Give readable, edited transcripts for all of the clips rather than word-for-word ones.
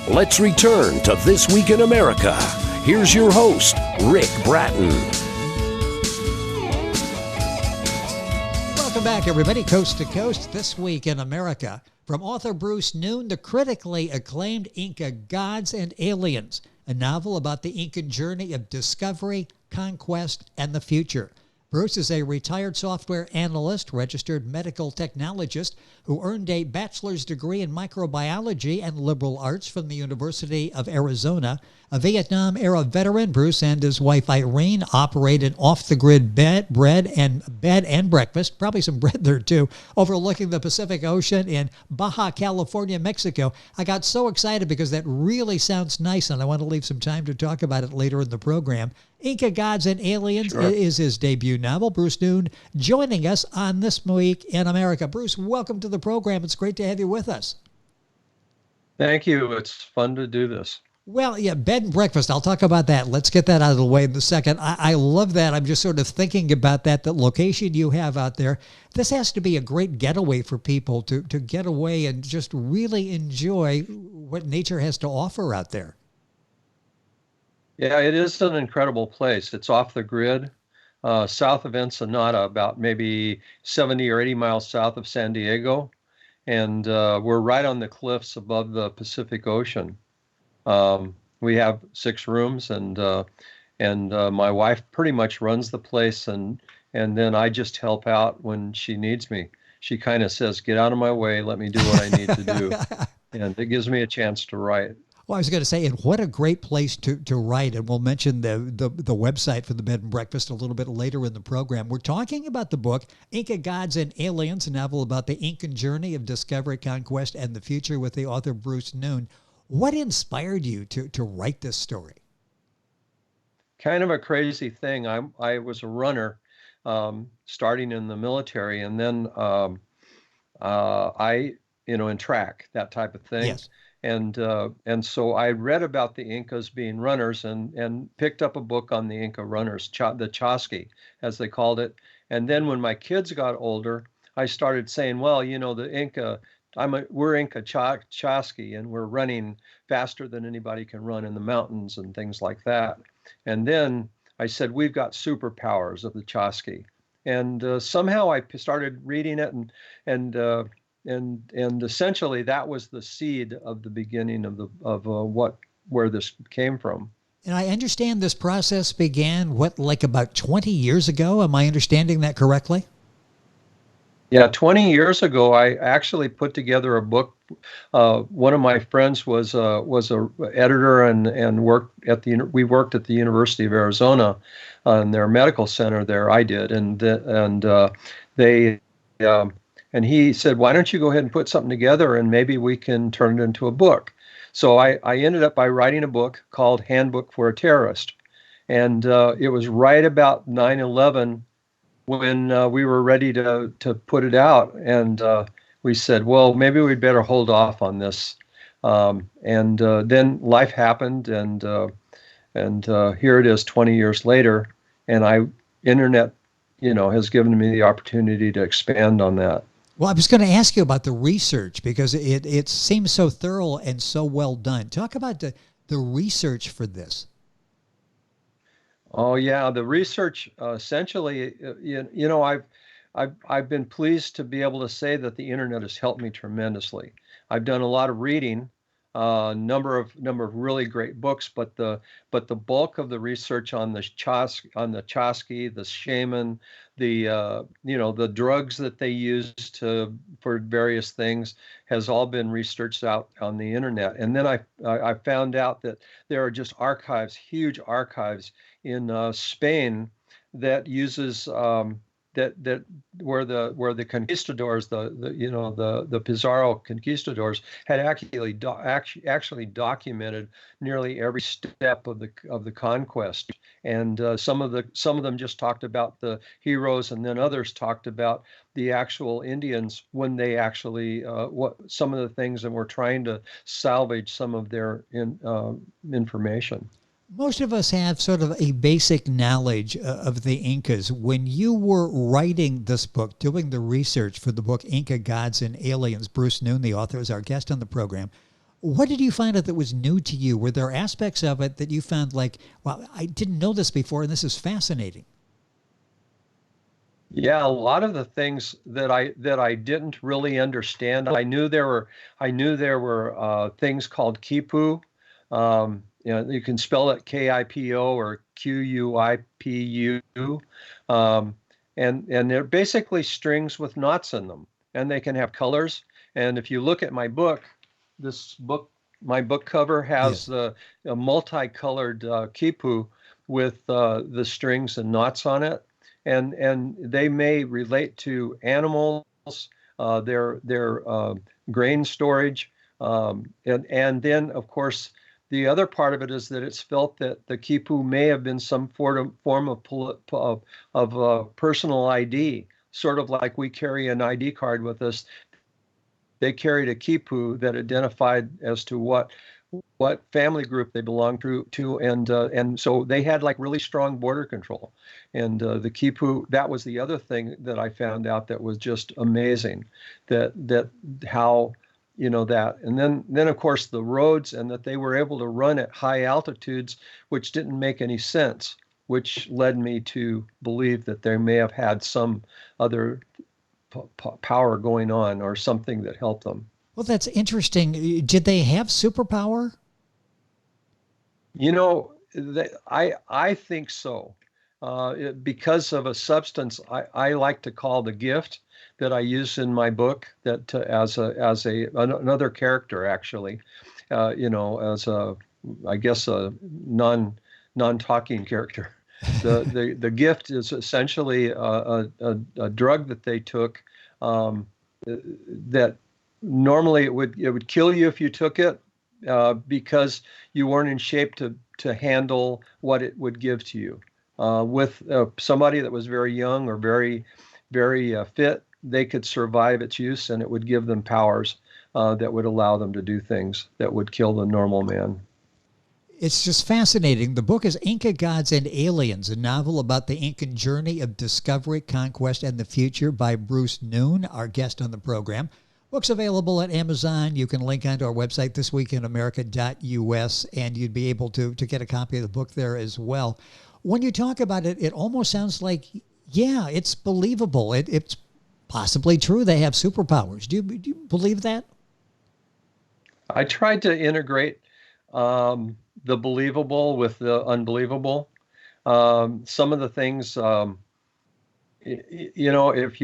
Let's return to This Week in America. Here's your host, Rick Bratton. Welcome back, everybody, coast to coast. This Week in America. From author Bruce Noon, the critically acclaimed Inca Gods and Aliens, a novel about the Incan journey of discovery, conquest, and the future. Bruce is a retired software analyst, registered medical technologist who earned a bachelor's degree in microbiology and liberal arts from the University of Arizona. A Vietnam-era veteran, Bruce and his wife Irene operated off-the-grid bed and breakfast, probably some bread there too, overlooking the Pacific Ocean in Baja California, Mexico. I got so excited because that really sounds nice, and I want to leave some time to talk about it later in the program. Inca Gods and Aliens is his debut novel. Bruce Noon joining us on This Week in America. Bruce, welcome to the program. It's great to have you with us. Thank you. It's fun to do this. Well, yeah, bed and breakfast. I'll talk about that. Let's get that out of the way in a second. I love that. I'm just sort of thinking about that, the location you have out there. This has to be a great getaway for people to get away and just really enjoy what nature has to offer out there. Yeah, it is an incredible place. It's off the grid, south of Ensenada, about maybe 70 or 80 miles south of San Diego. And we're right on the cliffs above the Pacific Ocean. We have 6 rooms, and my wife pretty much runs the place, and then I just help out when she needs me. She kind of says, "Get out of my way, let me do what I need to do," and it gives me a chance to write. Well, I was going to say, and what a great place to write, and we'll mention the website for the bed and breakfast a little bit later in the program. We're talking about the book, Inca Gods and Aliens, a novel about the Incan journey of discovery, conquest, and the future with the author Bruce Noon. What inspired you to write this story? Kind of a crazy thing. I was a runner, starting in the military, and then in track, that type of thing. Yes. And so I read about the Incas being runners and picked up a book on the Inca runners, the Chasqui, as they called it. And then when my kids got older, I started saying, well, the Inca. We're Inca Chasqui, and we're running faster than anybody can run in the mountains and things like that. And then I said, we've got superpowers of the Chasqui. And somehow I started reading it, and essentially that was the seed of the beginning of where this came from. And I understand this process began, like about 20 years ago? Am I understanding that correctly? Yeah, 20 years ago, I actually put together a book. One of my friends was a editor and worked we worked at the University of Arizona in their medical center there. I did, and he said, "Why don't you go ahead and put something together, and maybe we can turn it into a book." So I ended up by writing a book called Handbook for a Terrorist, and it was right about 9/11. When we were ready to put it out, and we said, well, maybe we'd better hold off on this. And then life happened, and here it is 20 years later, and internet, has given me the opportunity to expand on that. Well, I was going to ask you about the research, because it seems so thorough and so well done. Talk about the research for this. Oh yeah, the research essentially, I've been pleased to be able to say that the internet has helped me tremendously. I've done a lot of reading, number of really great books, but the bulk of the research on the Chasqui, the shaman, the drugs that they use for various things has all been researched out on the internet. And then I found out that there are just archives, huge archives in Spain that uses that where the conquistadors, the Pizarro conquistadors had actually documented nearly every step of the conquest, and some of them just talked about the heroes, and then others talked about the actual Indians when they actually some of the things, and were trying to salvage some of their information. Most of us have sort of a basic knowledge of the Incas. When you were writing this book, doing the research for the book Inca Gods and Aliens, Bruce Noon, the author, is our guest on the program. What did you find out that was new to you? Were there aspects of it that you found like, wow, I didn't know this before, and this is fascinating? Yeah, a lot of the things that I didn't really understand. I knew there were things called quipu. You can spell it Kipo or Quipu. Um, and they're basically strings with knots in them, and they can have colors. And if you look at my book, this book, my book cover has Yes. a multicolored quipu with the strings and knots on it, and they may relate to animals, their grain storage, and then of course the other part of it is that it's felt that the quipu may have been some form of personal ID, sort of like we carry an ID card with us. They carried a quipu that identified as to what family group they belonged to, and so they had like really strong border control. And the quipu, that was the other thing that I found out that was just amazing, that how that, and then of course the roads, and that they were able to run at high altitudes, which didn't make any sense, which led me to believe that they may have had some other power going on or something that helped them. Well, that's interesting. Did they have superpower? I think so. Because of a substance I like to call the gift that I use in my book, that another character actually, as a, I guess, a non-talking character. The gift is essentially a drug that they took, that normally it would kill you if you took it, because you weren't in shape to handle what it would give to you. With somebody that was very young or very, very fit, they could survive its use, and it would give them powers that would allow them to do things that would kill the normal man. It's just fascinating. The book is Inca Gods and Aliens, a novel about the Incan journey of discovery, conquest, and the future by Bruce Noon, our guest on the program. Book's available at Amazon. You can link onto our website, thisweekinamerica.us, and you'd be able to get a copy of the book there as well. When you talk about it, it almost sounds like, yeah, it's believable. It's possibly true they have superpowers. Do you believe that? I tried to integrate the believable with the unbelievable. Some of the things, if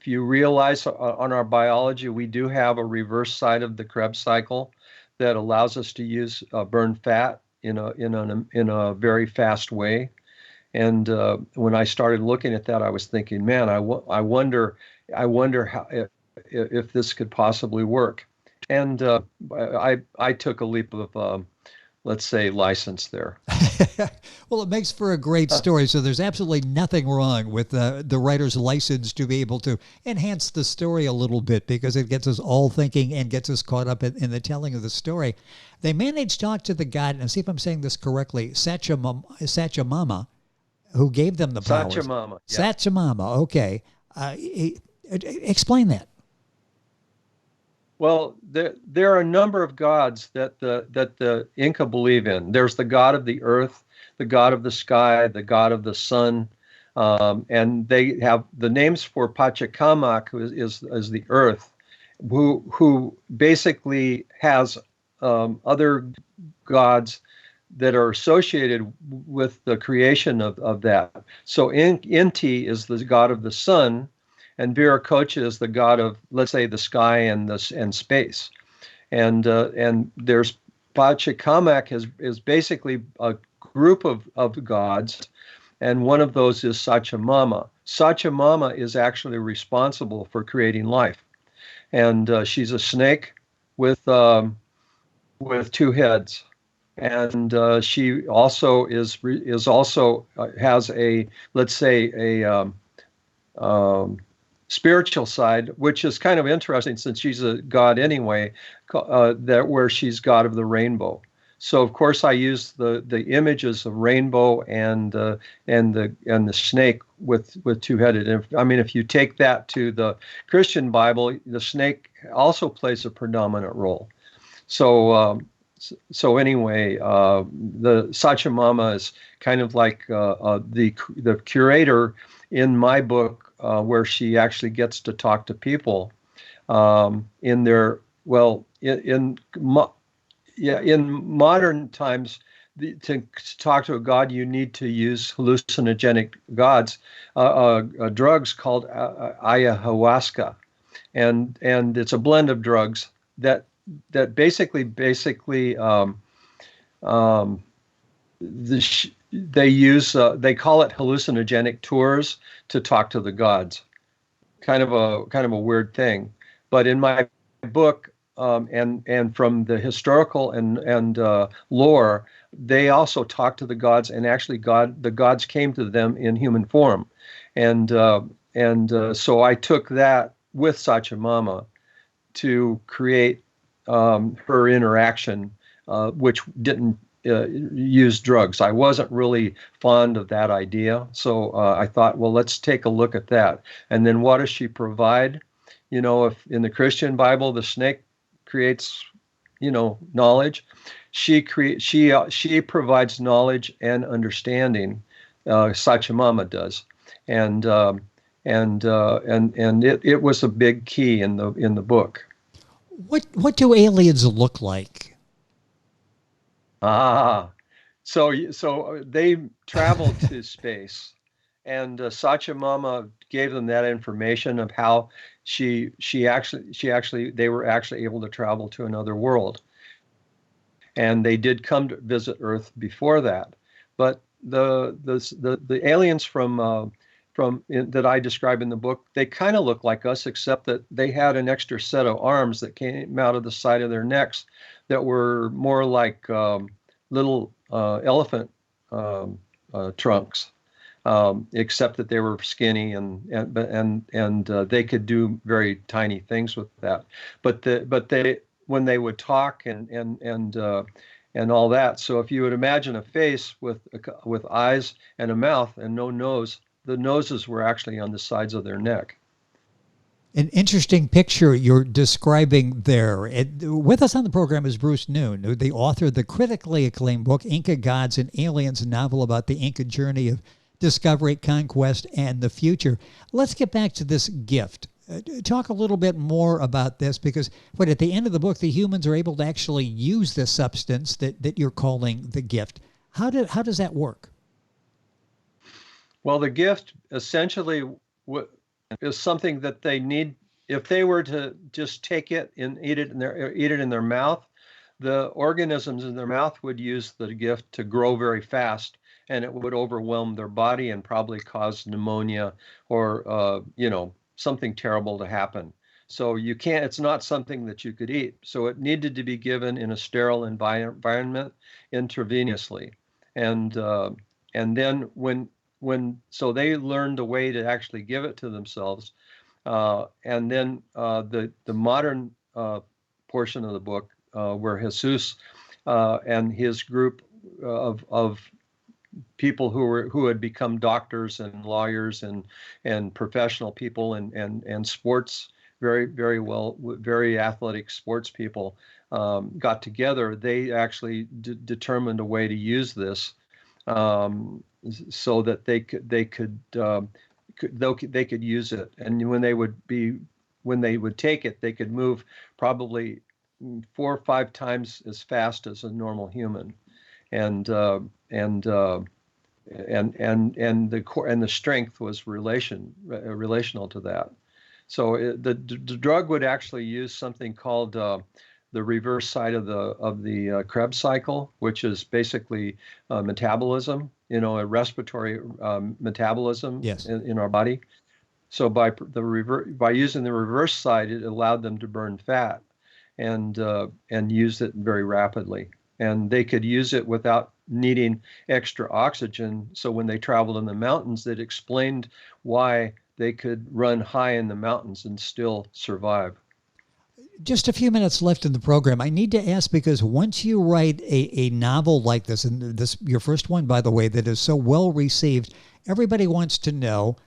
you realize on our biology, we do have a reverse side of the Krebs cycle that allows us to burn fat in a very fast way. And when I started looking at that, I was thinking, man, I wonder how if this could possibly work. And I took a leap of let's say, license there. Well, it makes for a great story. So there's absolutely nothing wrong with the writer's license to be able to enhance the story a little bit, because it gets us all thinking and gets us caught up in the telling of the story. They managed to talk to the god, and see if I'm saying this correctly, Sach'amama, who gave them the powers. Sach'amama. Yeah. Sach'amama. Okay. Explain that. Well, there are a number of gods that the Inca believe in. There's the god of the earth, the god of the sky, the god of the sun, and they have the names for Pachacamac, who is the earth, who basically has other gods that are associated with the creation of that. So Inti is the god of the sun, and Viracocha is the god of, let's say, the sky and space. And there's Pachacamac is basically a group of gods, and one of those is Sach'amama. Sach'amama is actually responsible for creating life, and she's a snake with two heads, and she also has a, let's say, a spiritual side, which is kind of interesting since she's a god anyway, where she's god of the rainbow. So of course I use the images of rainbow and the snake with two-headed. If you take that to the Christian Bible, the snake also plays a predominant role. So anyway, the Sach'amama is kind of like the curator in my book, where she actually gets to talk to people in their in modern times. To talk to a god, you need to use hallucinogenic drugs called ayahuasca, and it's a blend of drugs that basically they use they call it hallucinogenic tours to talk to the gods. Kind of a weird thing, but in my book, and from the historical and lore, they also talk to the gods, and actually the gods came to them in human form, and so I took that with Sach'amama to create her interaction, which didn't use drugs. I wasn't really fond of that idea, so I thought, well, let's take a look at that. And then what does she provide? If in the Christian Bible the snake creates, knowledge, she provides knowledge and understanding. Sach'amama does, and it was a big key in the book. What do aliens look like? So they traveled to space, and Sach'amama gave them that information of how they were actually able to travel to another world, and they did come to visit Earth before that. But the aliens from that I describe in the book, they kind of look like us, except that they had an extra set of arms that came out of the side of their necks that were more like little elephant trunks, except that they were skinny and they could do very tiny things with that. But they when they would talk and all that. So if you would imagine a face with eyes and a mouth and no nose, the noses were actually on the sides of their neck. An interesting picture you're describing there. With us on the program is Bruce Noon, the author of the critically acclaimed book, Inca Gods and Aliens, a novel about the Inca journey of discovery, conquest, and the future. Let's get back to this gift. Talk a little bit more about this, because at the end of the book, the humans are able to actually use the substance that you're calling the gift. How does that work? Well, the gift essentially is something that they need. If they were to just take it and eat it in their mouth, the organisms in their mouth would use the gift to grow very fast, and it would overwhelm their body and probably cause pneumonia or something terrible to happen. So you can't. It's not something that you could eat. So it needed to be given in a sterile environment intravenously, and then so they learned a way to actually give it to themselves, and then the modern portion of the book, where Jesus and his group of people who had become doctors and lawyers and professional people and sports, very athletic sports people, got together. They actually determined a way to use this. So that they could use it, and when they would take it, they could move probably 4 or 5 times as fast as a normal human, and the strength was relational to that. So the drug would actually use something called the reverse side of the Krebs cycle, which is basically metabolism, a respiratory metabolism. Yes. in our body. So by using the reverse side, it allowed them to burn fat and use it very rapidly. And they could use it without needing extra oxygen. So when they traveled in the mountains, it explained why they could run high in the mountains and still survive. Just a few minutes left in the program. I need to ask, because once you write a novel like this, and this your first one, by the way, that is so well received, everybody wants to know,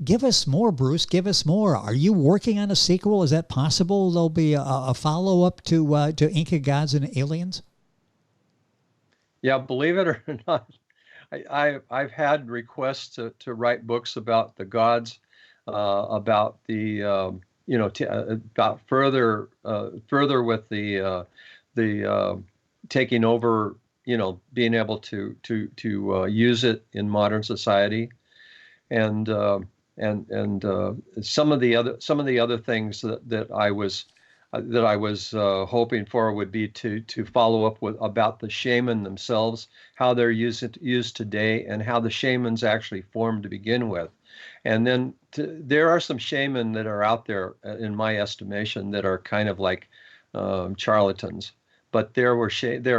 Give us more, Bruce. Give us more. Are you working on a sequel? Is that possible? There'll be a follow-up to Inca Gods and Aliens? Yeah, believe it or not, I've had requests to write books about the gods, about the about further with the taking over, being able to use it in modern society, and some of the other things that I was hoping for would be to follow up with about the shaman themselves, how they're used today, and how the shamans actually formed to begin with. And then there are some shaman that are out there, in my estimation, that are kind of like charlatans, but there are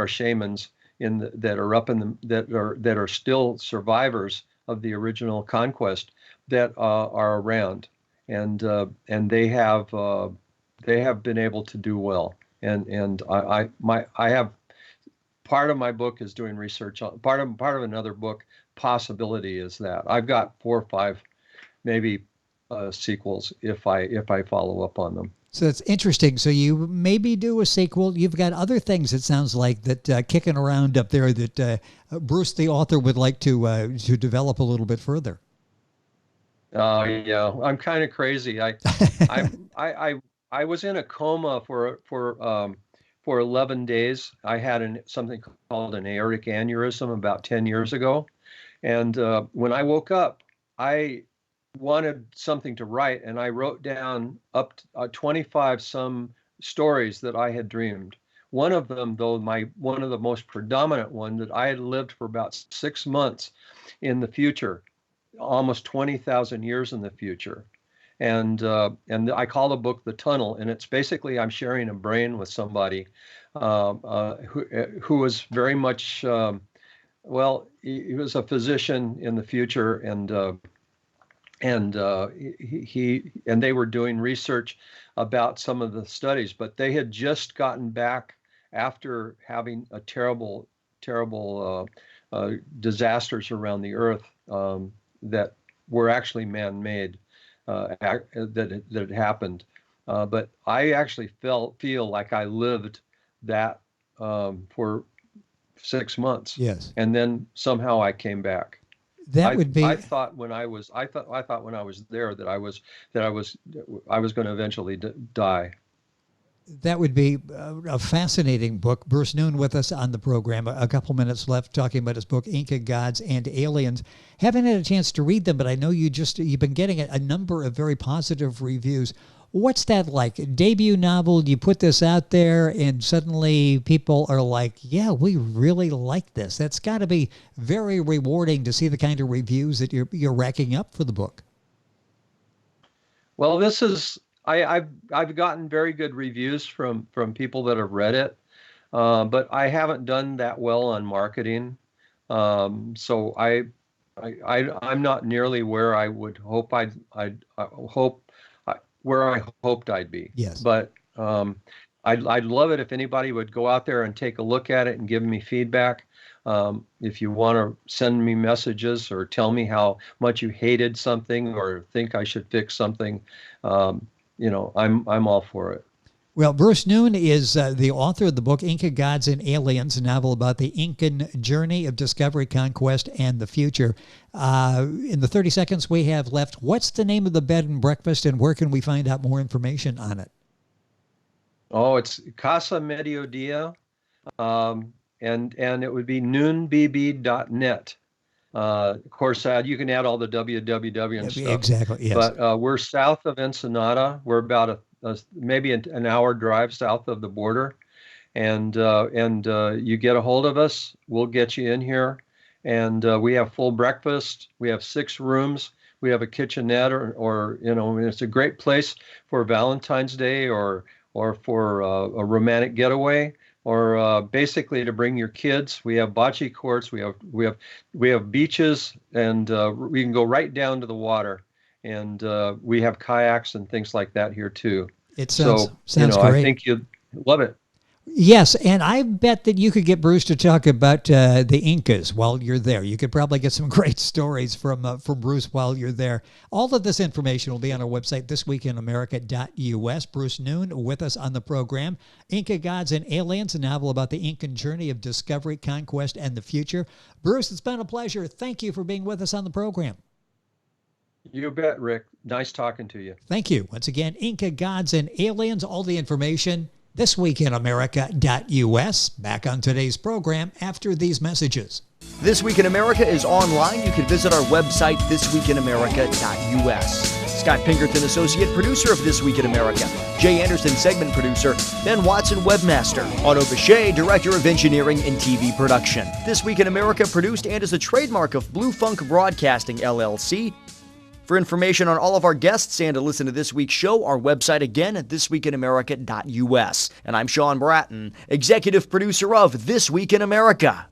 shamans that are up in the that are still survivors of the original conquest that are around, and they have been able to do well. And I have part of my book is doing research on part of another book possibility is that I've got 4 or 5 maybe sequels if I follow up on them. So it's interesting. So you maybe do a sequel. You've got other things, it sounds like, that kicking around up there that Bruce, the author, would like to develop a little bit further. Yeah, I'm kind of crazy. I was in a coma for 11 days. I had something called an aortic aneurysm about 10 years ago, and when I woke up, I wanted something to write, and I wrote down up to 25 some stories that I had dreamed. One of them, though, one of the most predominant one, that I had lived for about 6 months in the future, almost 20,000 years in the future. And I call the book The Tunnel, and it's basically I'm sharing a brain with somebody who was very much, he was a physician in the future, and they were doing research about some of the studies, but they had just gotten back after having a terrible disasters around the earth that were actually man-made, that had happened. But I actually feel like I lived that for 6 months. Yes. And then somehow I came back. I thought when I was there that I was going to eventually die. That would be a fascinating book. Bruce Noon with us on the program. A couple minutes left talking about his book, Inca Gods and Aliens. Haven't had a chance to read them, but I know you've been getting a number of very positive reviews. What's that like? Debut novel, you put this out there and suddenly people are like, yeah, we really like this. That's got to be very rewarding to see the kind of reviews that you're racking up for the book. Well, this is... I've gotten very good reviews from people that have read it, but I haven't done that well on marketing. So I'm not nearly where I would hope where I hoped I'd be. Yes. But I'd love it if anybody would go out there and take a look at it and give me feedback. If you want to send me messages or tell me how much you hated something or think I should fix something, I'm all for it. Well, Bruce Noon is the author of the book Inca Gods and Aliens, a novel about the Incan journey of discovery, conquest, and the future. In the 30 seconds we have left, what's the name of the bed and breakfast, and where can we find out more information on it? Oh, it's Casa Mediodia, and it would be noonbb.net. Of course, you can add all the www and stuff. Exactly, yes. But we're south of Ensenada. We're about maybe an hour drive south of the border. And you get a hold of us, we'll get you in here. And we have full breakfast. We have 6 rooms. We have a kitchenette, or it's a great place for Valentine's Day or for a romantic getaway. Or basically to bring your kids. We have bocce courts. We have beaches, and we can go right down to the water. And we have kayaks and things like that here too. It sounds great. I think you'd love it. Yes, and I bet that you could get Bruce to talk about the Incas while you're there. You could probably get some great stories from Bruce while you're there. All of this information will be on our website, thisweekinamerica.us. Bruce Noon with us on the program. Inca Gods and Aliens, a novel about the Incan journey of discovery, conquest, and the future. Bruce, it's been a pleasure. Thank you for being with us on the program. You bet, Rick. Nice talking to you. Thank you. Once again, Inca Gods and Aliens, all the information, thisweekinamerica.us. Back on today's program after these messages. This Week in America is online. You can visit our website, thisweekinamerica.us. Scott Pinkerton, Associate Producer of This Week in America. Jay Anderson, Segment Producer. Ben Watson, Webmaster. Otto Bechet, Director of Engineering and TV Production. This Week in America produced and is a trademark of Blue Funk Broadcasting, LLC. For information on all of our guests and to listen to this week's show, our website again at thisweekinamerica.us. And I'm Sean Bratton, Executive Producer of This Week in America.